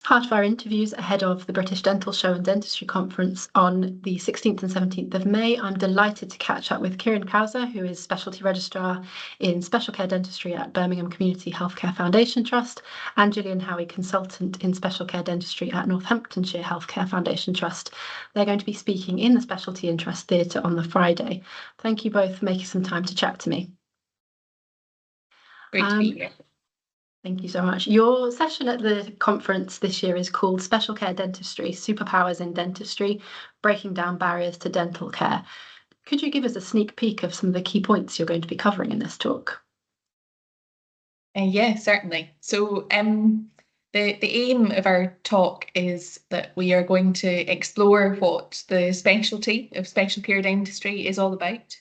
Part of our interviews ahead of the British Dental Show and Dentistry Conference on the 16th and 17th of May, I'm delighted to catch up with Kiren Kauser, who is Specialty Registrar in Special Care Dentistry at Birmingham Community Healthcare Foundation Trust, and Gillian Howie, Consultant in Special Care Dentistry at Northamptonshire Healthcare Foundation Trust. They're going to be speaking in the Specialty Interest Theatre on the Friday. Thank you both for making some time to chat to me. Great to be here. Thank you so much. Your session at the conference this year is called Special Care Dentistry, Superpowers in Dentistry, Breaking Down Barriers to Dental Care. Could you give us a sneak peek of some of the key points you're going to be covering in this talk? Yeah, certainly. So the aim of our talk is that we are going to explore what the specialty of special care dentistry is all about.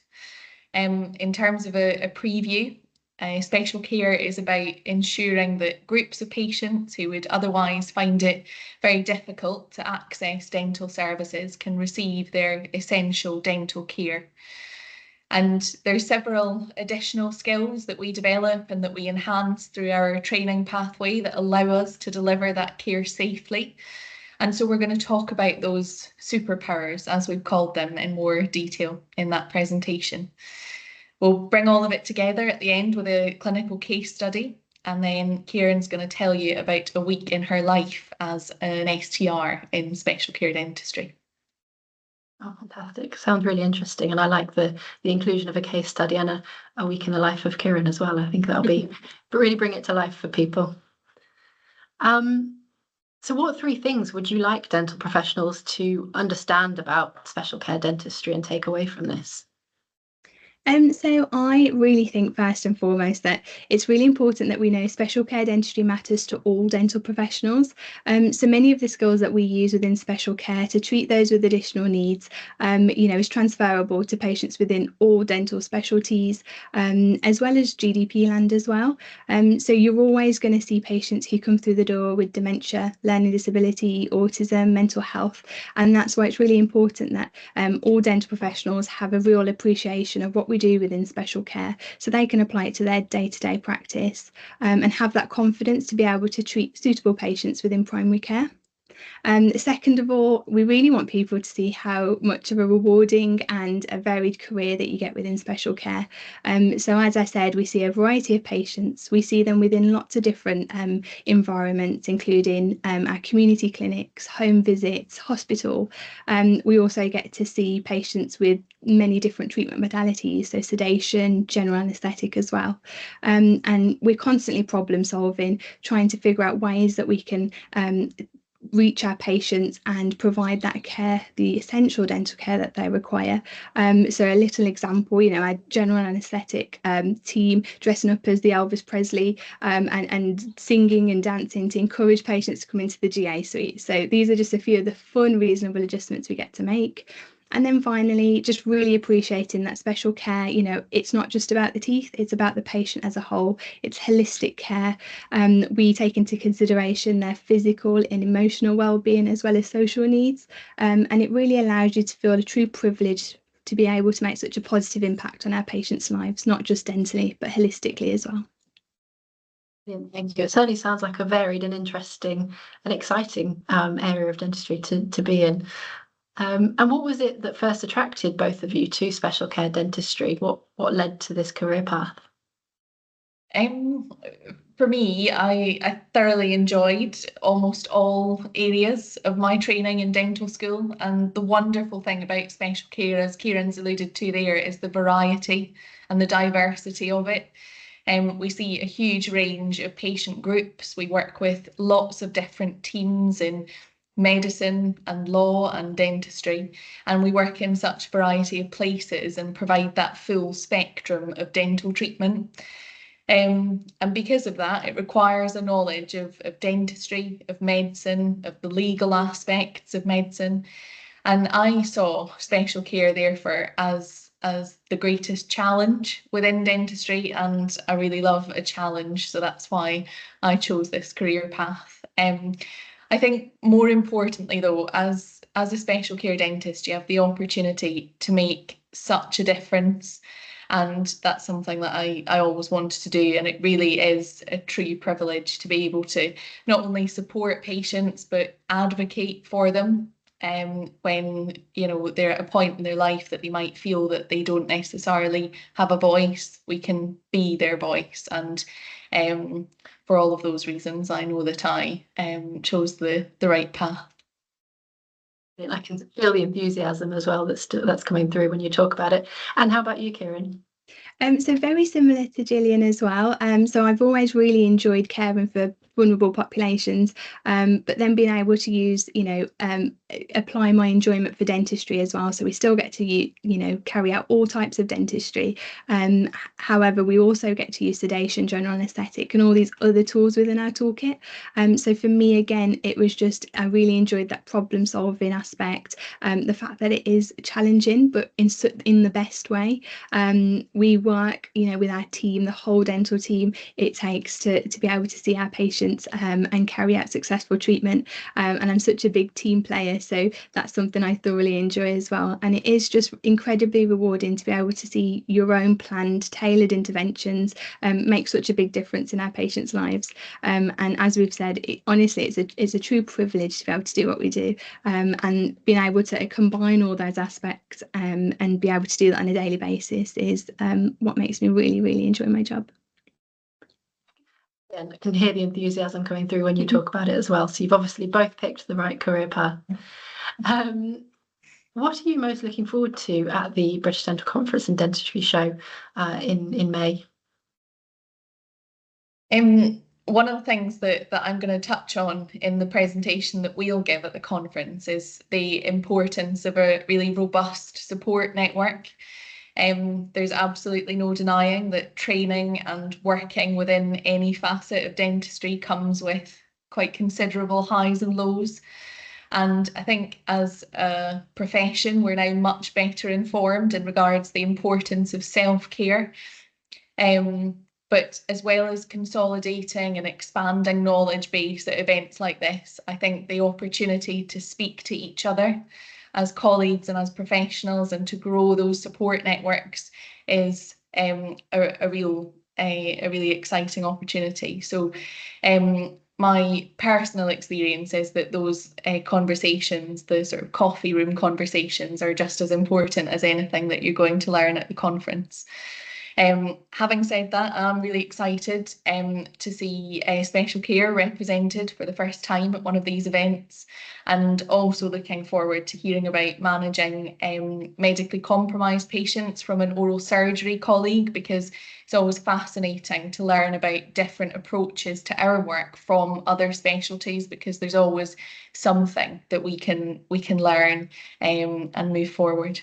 In terms of a preview, special care is about ensuring that groups of patients who would otherwise find it very difficult to access dental services can receive their essential dental care. And there's several additional skills that we develop and that we enhance through our training pathway that allow us to deliver that care safely. And so we're going to talk about those superpowers, as we've called them, in more detail in that presentation. We'll bring all of it together at the end with a clinical case study, and then Kiren's going to tell you about a week in her life as an STR in special care dentistry. Oh, fantastic. Sounds really interesting. And I like the inclusion of a case study and a week in the life of Kiren as well. I think that'll be really bring it to life for people. So what 3 things would you like dental professionals to understand about special care dentistry and take away from this? So I really think first and foremost that it's really important that we know special care dentistry matters to all dental professionals. So many of the skills that we use within special care to treat those with additional needs, is transferable to patients within all dental specialties, as well as GDP land as well. So you're always going to see patients who come through the door with dementia, learning disability, autism, mental health, and that's why it's really important that all dental professionals have a real appreciation of what we do within special care so they can apply it to their day-to-day practice and have that confidence to be able to treat suitable patients within primary care. Second of all, we really want people to see how much of a rewarding and a varied career that you get within special care. So as I said, we see a variety of patients. We see them within lots of different environments, including our community clinics, home visits, hospital. We also get to see patients with many different treatment modalities, so sedation, general anaesthetic as well. And we're constantly problem solving, trying to figure out ways that we can reach our patients and provide that care, the essential dental care that they require. So a little example, our general anaesthetic team dressing up as the Elvis Presley and singing and dancing to encourage patients to come into the GA suite. So these are just a few of the fun, reasonable adjustments we get to make. And then finally, just really appreciating that special care, it's not just about the teeth, it's about the patient as a whole. It's holistic care. We take into consideration their physical and emotional well-being as well as social needs. And it really allows you to feel a true privilege to be able to make such a positive impact on our patients' lives, not just dentally, but holistically as well. Thank you. It certainly sounds like a varied and interesting and exciting area of dentistry to be in. And what was it that first attracted both of you to special care dentistry? What led to this career path? For me, I thoroughly enjoyed almost all areas of my training in dental school. And the wonderful thing about special care, as Kiren's alluded to there, is the variety and the diversity of it. We see a huge range of patient groups. We work with lots of different teams in medicine and law and dentistry, and we work in such a variety of places and provide that full spectrum of dental treatment. And because of that, it requires a knowledge of dentistry, of medicine, of the legal aspects of medicine. And I saw special care therefore as the greatest challenge within dentistry, and I really love a challenge, so that's why I chose this career path. I think more importantly though, as a special care dentist, you have the opportunity to make such a difference And that's something that I always wanted to do. And it really is a true privilege to be able to not only support patients, but advocate for them when, you know, they're at a point in their life that they might feel that they don't necessarily have a voice. We can be their voice. And for all of those reasons, I know that I chose the right path. I can feel the enthusiasm as well that's coming through when you talk about it. And how about you, Kiren? So very similar to Gillian as well. So I've always really enjoyed caring for vulnerable populations, but then being able to use, apply my enjoyment for dentistry as well. So we still get to, carry out all types of dentistry. However, we also get to use sedation, general anaesthetic, and all these other tools within our toolkit. So for me, again, it was just, I really enjoyed that problem solving aspect. The fact that it is challenging, but in the best way. We work, with our team, the whole dental team, it takes to be able to see our patients and carry out successful treatment. And I'm such a big team player, so that's something I thoroughly enjoy as well. And it is just incredibly rewarding to be able to see your own planned, tailored interventions make such a big difference in our patients' lives. And as we've said, honestly, it's a true privilege to be able to do what we do, and being able to combine all those aspects and be able to do that on a daily basis is what makes me really, really enjoy my job. And I can hear the enthusiasm coming through when you talk about it as well. So you've obviously both picked the right career path. What are you most looking forward to at the British Dental Conference and Dentistry Show in May? One of the things that I'm going to touch on in the presentation that we'll give at the conference is the importance of a really robust support network. There's absolutely no denying that training and working within any facet of dentistry comes with quite considerable highs and lows. And I think as a profession, we're now much better informed in regards to the importance of self-care. But as well as consolidating and expanding knowledge base at events like this, I think the opportunity to speak to each other as colleagues and as professionals and to grow those support networks is a really exciting opportunity. So my personal experience is that those conversations, the sort of coffee room conversations, are just as important as anything that you're going to learn at the conference. Having said that, I'm really excited to see special care represented for the first time at one of these events, and also looking forward to hearing about managing medically compromised patients from an oral surgery colleague, because it's always fascinating to learn about different approaches to our work from other specialties, because there's always something that we can learn and move forward.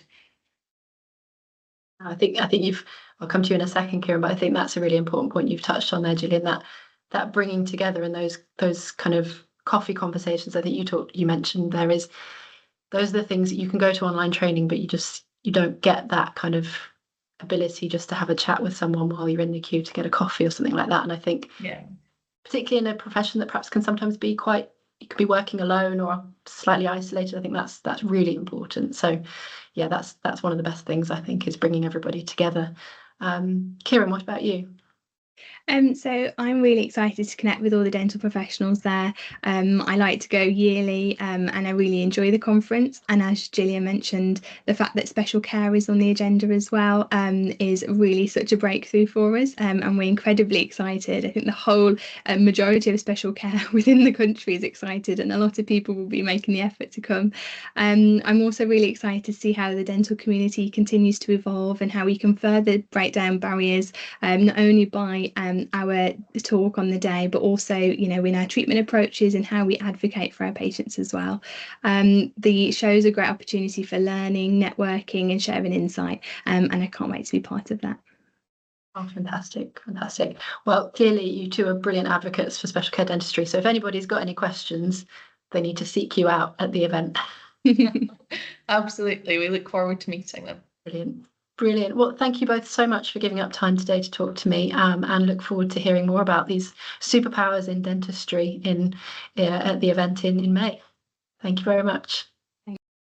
I think I'll come to you in a second, Kiren, but I think that's a really important point you've touched on there, Gillian, that bringing together and those kind of coffee conversations. I think you mentioned those are the things that you can go to online training, but you don't get that kind of ability just to have a chat with someone while you're in the queue to get a coffee or something like that. And I think, particularly in a profession that perhaps can sometimes be you could be working alone or slightly isolated, I think that's really important. So yeah, that's one of the best things, I think, is bringing everybody together. Kiren, what about you? So I'm really excited to connect with all the dental professionals there. I like to go yearly, and I really enjoy the conference. And as Gillian mentioned, the fact that special care is on the agenda as well is really such a breakthrough for us, and we're incredibly excited. I think the whole majority of special care within the country is excited, and a lot of people will be making the effort to come. I'm also really excited to see how the dental community continues to evolve and how we can further break down barriers, not only by our talk on the day, but also, in our treatment approaches and how we advocate for our patients as well. The show is a great opportunity for learning, networking and sharing insight, and I can't wait to be part of that. Oh, fantastic. Well, clearly you two are brilliant advocates for special care dentistry, so if anybody's got any questions, they need to seek you out at the event. Absolutely, we look forward to meeting them. Brilliant. Well, thank you both so much for giving up time today to talk to me, and look forward to hearing more about these superpowers in dentistry at the event in May. Thank you very much.